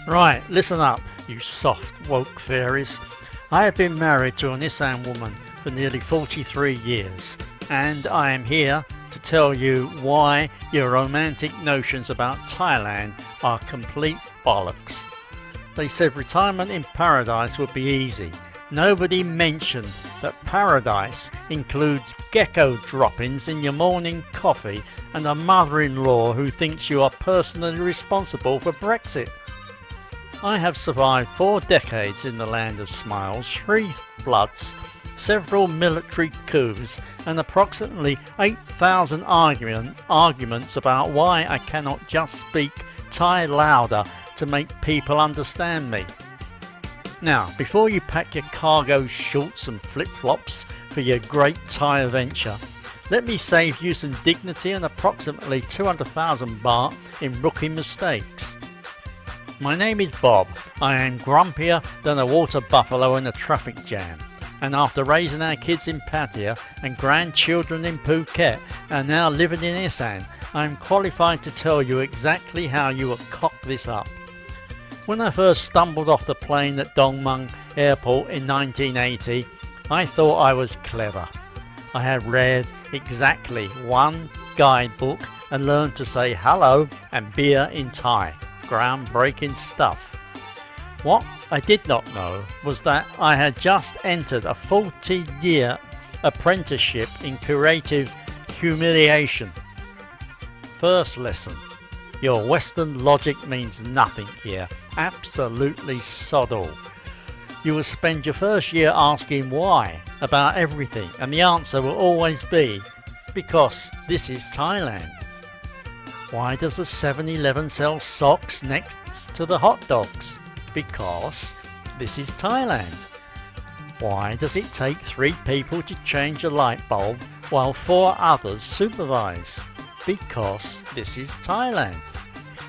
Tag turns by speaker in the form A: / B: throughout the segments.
A: Right, listen up, you soft woke fairies. I have been married to an Isaan woman for nearly 43 years, and I am here to tell you why your romantic notions about Thailand are complete bollocks. They said retirement in paradise would be easy. Nobody mentioned that paradise includes gecko droppings in your morning coffee and a mother-in-law who thinks you are personally responsible for Brexit. I have survived 4 decades in the land of smiles, 3 floods, several military coups and approximately 8,000 arguments about why I cannot just speak Thai louder to make people understand me. Now, before you pack your cargo shorts and flip-flops for your great Thai adventure, let me save you some dignity and approximately 200,000 baht in rookie mistakes. My name is Bob. I am grumpier than a water buffalo in a traffic jam. And after raising our kids in Pattaya and grandchildren in Phuket and now living in Isaan, I am qualified to tell you exactly how you would cock this up. When I first stumbled off the plane at Dong Mun Airport in 1980, I thought I was clever. I had read exactly 1 guidebook and learned to say hello and beer in Thai. Groundbreaking stuff. What I did not know was that I had just entered a 40-year apprenticeship in creative humiliation. First lesson. Your Western logic means nothing here. Absolutely sod all. You will spend your first year asking why about everything, and the answer will always be because this is Thailand. Why does the 7-Eleven sell socks next to the hot dogs? Because this is Thailand. Why does it take 3 people to change a light bulb while 4 others supervise? Because this is Thailand.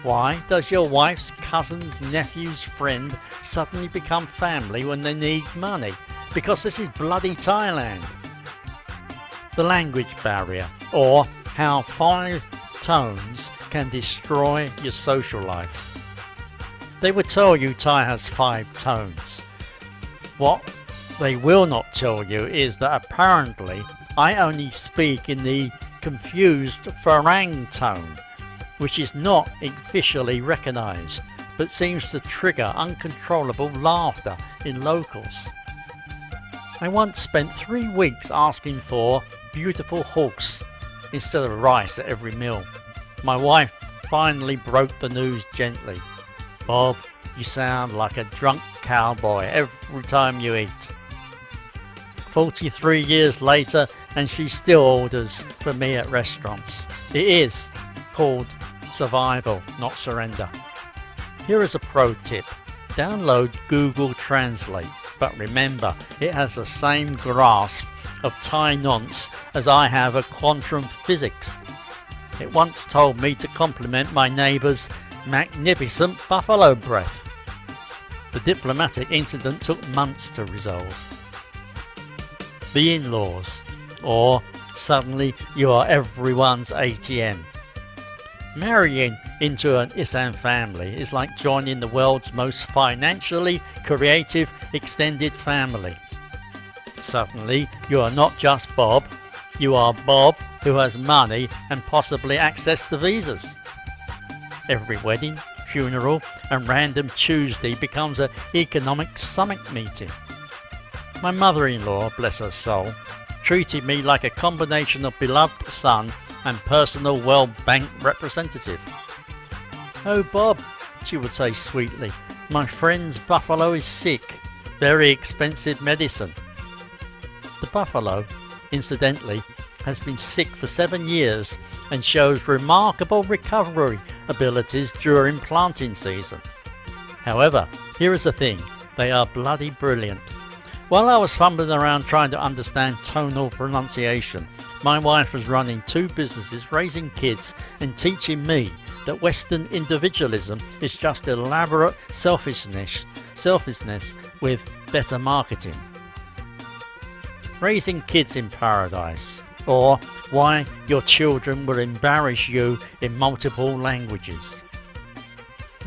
A: Why does your wife's cousin's nephew's friend suddenly become family when they need money? Because this is bloody Thailand. The language barrier, or how 5 tones can destroy your social life. They will tell you Thai has 5 tones. What they will not tell you is that apparently I only speak in the confused Farang tone, which is not officially recognised, but seems to trigger uncontrollable laughter in locals. I once spent 3 weeks asking for beautiful horse instead of rice at every meal. My wife finally broke the news gently. Bob, you sound like a drunk cowboy every time you eat. 43 years later and she still orders for me at restaurants. It is called survival, not surrender. Here is a pro tip. Download Google Translate, but remember it has the same grasp of Thai nonce as I have of quantum physics. It once told me to compliment my neighbour's magnificent buffalo breath. The diplomatic incident took months to resolve. The in-laws, or suddenly you are everyone's ATM. Marrying into an Isaan family is like joining the world's most financially creative extended family. Suddenly you are not just Bob, you are Bob who has money and possibly access to visas. Every wedding, funeral and random Tuesday becomes an economic summit meeting. My mother-in-law, bless her soul, treated me like a combination of beloved son and personal World Bank representative. "Oh Bob," she would say sweetly, "my friend's buffalo is sick. Very expensive medicine." The buffalo, incidentally, has been sick for 7 years and shows remarkable recovery abilities during planting season. However, here is the thing, they are bloody brilliant. While I was fumbling around trying to understand tonal pronunciation, my wife was running 2 businesses, raising kids and teaching me that Western individualism is just elaborate selfishness with better marketing. Raising kids in paradise, or why your children will embarrass you in multiple languages.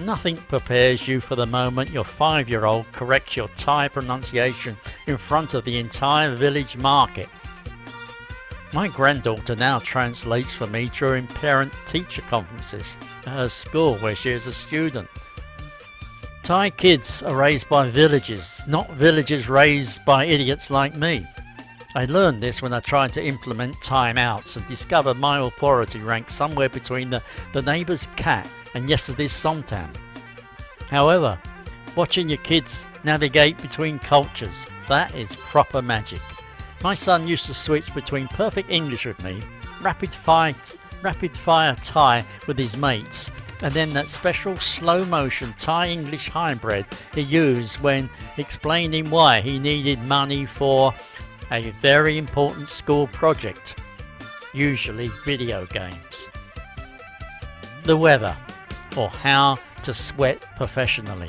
A: Nothing prepares you for the moment your 5-year-old corrects your Thai pronunciation in front of the entire village market. My granddaughter now translates for me during parent-teacher conferences at her school where she is a student. Thai kids are raised by villages, not villages raised by idiots like me. I learned this when I tried to implement timeouts and discovered my authority ranked somewhere between the neighbour's cat and yesterday's somtam. However, watching your kids navigate between cultures, that is proper magic. My son used to switch between perfect English with me, rapid fire Thai with his mates, and then that special slow motion Thai-English hybrid he used when explaining why he needed money for a very important school project, usually video games. The weather, or how to sweat professionally.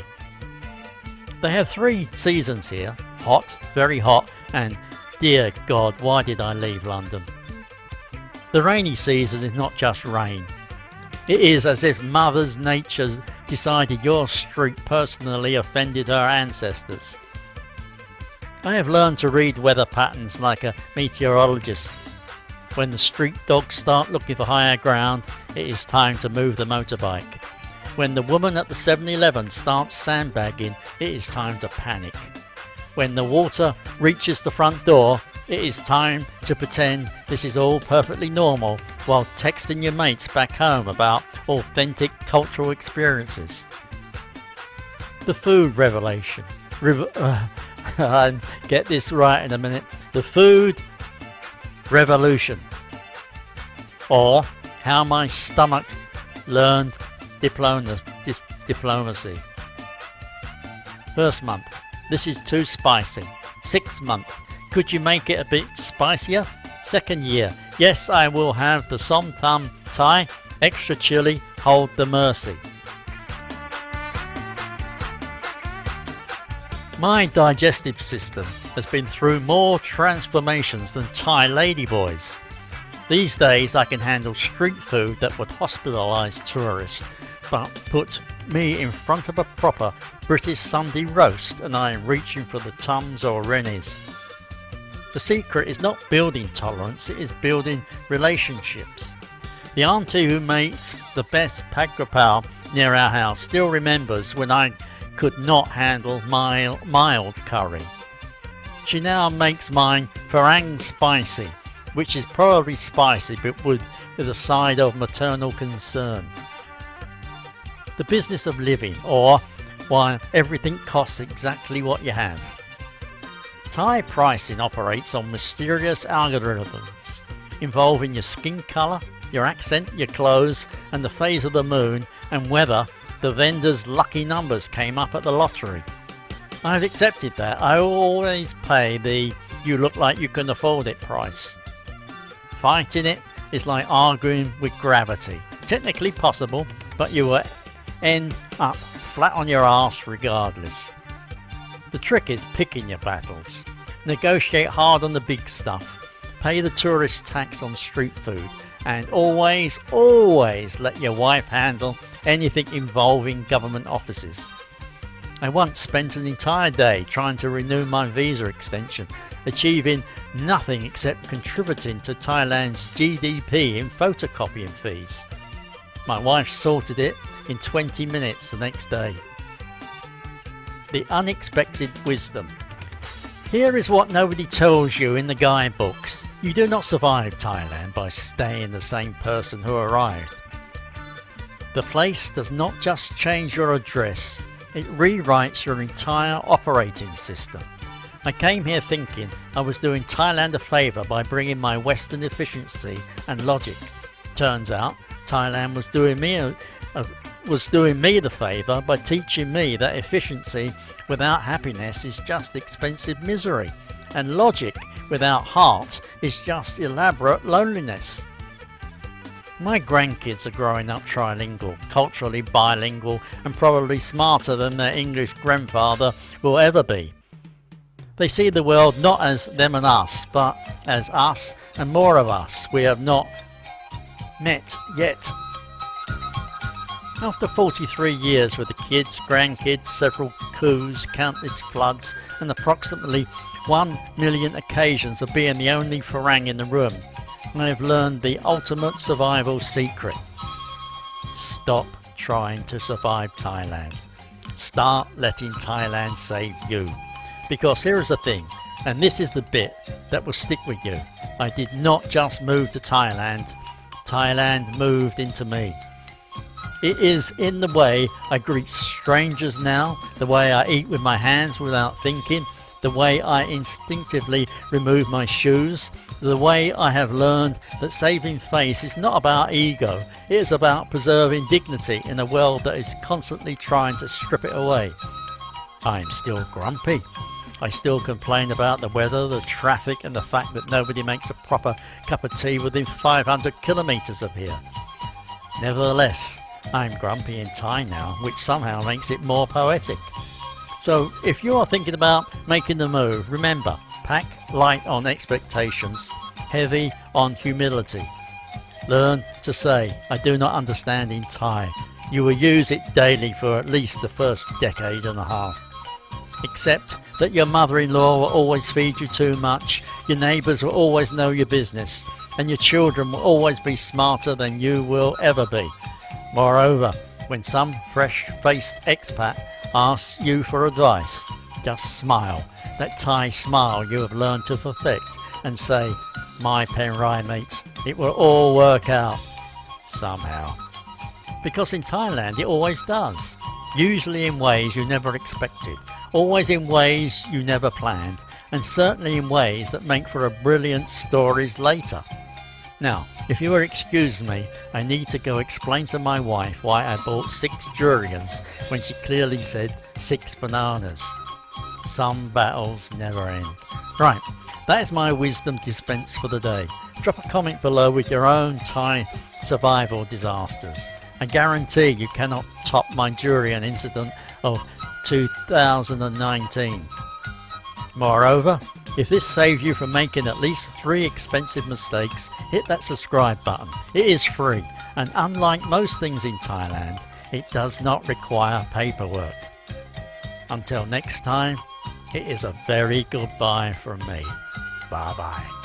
A: They have 3 seasons here: hot, very hot, and dear God, why did I leave London? The rainy season is not just rain. It is as if Mother Nature decided your streak personally offended her ancestors. I have learned to read weather patterns like a meteorologist. When the street dogs start looking for higher ground, it is time to move the motorbike. When the woman at the 7-Eleven starts sandbagging, it is time to panic. When the water reaches the front door, it is time to pretend this is all perfectly normal while texting your mates back home about authentic cultural experiences. The food revelation. I'll get this right in a minute. The food revolution. Or how my stomach learned diplomacy. First month, this is too spicy. 6th month, could you make it a bit spicier? 2nd year, yes, I will have the som tam Thai, extra chili, hold the mercy. My digestive system has been through more transformations than Thai ladyboys. These days I can handle street food that would hospitalise tourists, but put me in front of a proper British Sunday roast and I am reaching for the Tums or Rennies. The secret is not building tolerance, it is building relationships. The auntie who makes the best pad krapao near our house still remembers when I could not handle mild curry. She now makes mine Farang spicy, which is probably spicy but with a side of maternal concern. The business of living, or why everything costs exactly what you have. Thai pricing operates on mysterious algorithms involving your skin colour, your accent, your clothes and the phase of the moon and whether the vendor's lucky numbers came up at the lottery. I've accepted that. I always pay the you look like you can afford it price. Fighting it is like arguing with gravity. Technically possible, but you will end up flat on your arse regardless. The trick is picking your battles. Negotiate hard on the big stuff. Pay the tourist tax on street food. And always let your wife handle anything involving government offices. I once spent an entire day trying to renew my visa extension, achieving nothing except contributing to Thailand's GDP in photocopying fees. My wife sorted it in 20 minutes the next day. The unexpected wisdom. Here is what nobody tells you in the guidebooks. You do not survive Thailand by staying the same person who arrived. The place does not just change your address, it rewrites your entire operating system. I came here thinking I was doing Thailand a favour by bringing my Western efficiency and logic. Turns out Thailand was doing me the favour by teaching me that efficiency without happiness is just expensive misery, and logic without heart is just elaborate loneliness. My grandkids are growing up trilingual, culturally bilingual, and probably smarter than their English grandfather will ever be. They see the world not as them and us, but as us and more of us we have not met yet. After 43 years with the kids, grandkids, several coups, countless floods and approximately 1 million occasions of being the only Farang in the room, I have learned the ultimate survival secret. Stop trying to survive Thailand. Start letting Thailand save you. Because here is the thing, and this is the bit that will stick with you. I did not just move to Thailand. Thailand moved into me. It is in the way I greet strangers now, the way I eat with my hands without thinking, the way I instinctively remove my shoes, the way I have learned that saving face is not about ego, it is about preserving dignity in a world that is constantly trying to strip it away. I am still grumpy. I still complain about the weather, the traffic and the fact that nobody makes a proper cup of tea within 500 kilometres of here. Nevertheless, I'm grumpy in Thai now, which somehow makes it more poetic. So if you are thinking about making the move, remember, pack light on expectations, heavy on humility. Learn to say, I do not understand in Thai. You will use it daily for at least the first decade and a half. Accept that your mother-in-law will always feed you too much, your neighbours will always know your business, and your children will always be smarter than you will ever be. Moreover, when some fresh-faced expat asks you for advice, just smile, that Thai smile you have learned to perfect, and say, my Penrai mate, it will all work out, somehow. Because in Thailand it always does, usually in ways you never expected, always in ways you never planned, and certainly in ways that make for a brilliant stories later. Now, if you will excuse me, I need to go explain to my wife why I bought 6 durians when she clearly said 6 bananas. Some battles never end. Right, that is my wisdom dispense for the day. Drop a comment below with your own Thai survival disasters. I guarantee you cannot top my durian incident of 2019. Moreover, if this saves you from making at least 3 expensive mistakes, hit that subscribe button. It is free, and unlike most things in Thailand, it does not require paperwork. Until next time, it is a very goodbye from me. Bye bye.